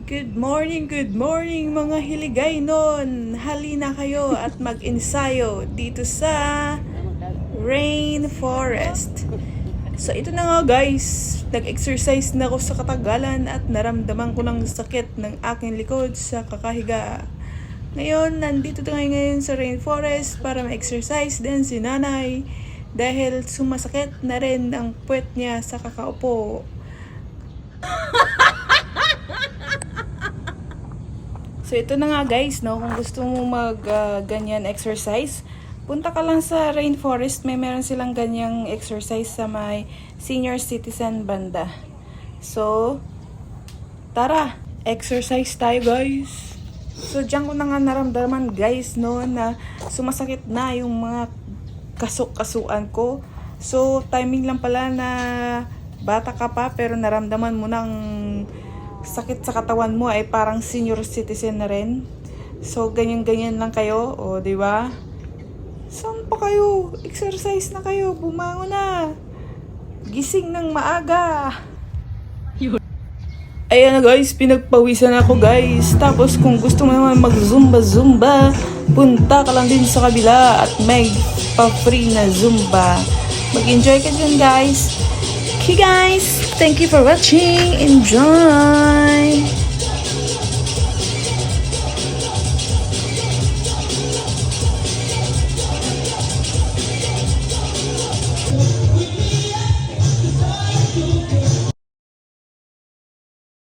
Good morning mga hiligay nun. Halina kayo at mag-ensayo dito sa Rainforest. So ito na nga guys, nag-exercise na ako sa katagalan at naramdaman ko ng sakit ng aking likod sa kakahiga. Ngayon, nandito tayo ngayon sa Rainforest para ma-exercise din si nanay dahil sumasakit na rin ang puwet niya sa kakaupo. So ito na nga guys, no, kung gusto mo mag ganyan exercise, punta ka lang sa Rainforest, meron silang ganyang exercise sa may senior citizen banda. So, tara, exercise tayo guys. So diyan ko na nga naramdaman guys, no, na sumasakit na yung mga kasuk-kasuan ko. So timing lang pala na bata ka pa pero naramdaman mo ng sakit sa katawan mo ay parang senior citizen na rin. So ganyan-ganyan lang kayo, o di ba? Saan pa kayo? Exercise na kayo, bumangon na. Gising ng maaga. Ayan na guys, pinagpawisan ako guys. Tapos kung gusto mo naman mag-zumba-zumba, punta ka lang din sa kabila at may pa-free na zumba. Mag-enjoy ka dyan guys. Okay guys, thank you for watching. Enjoy!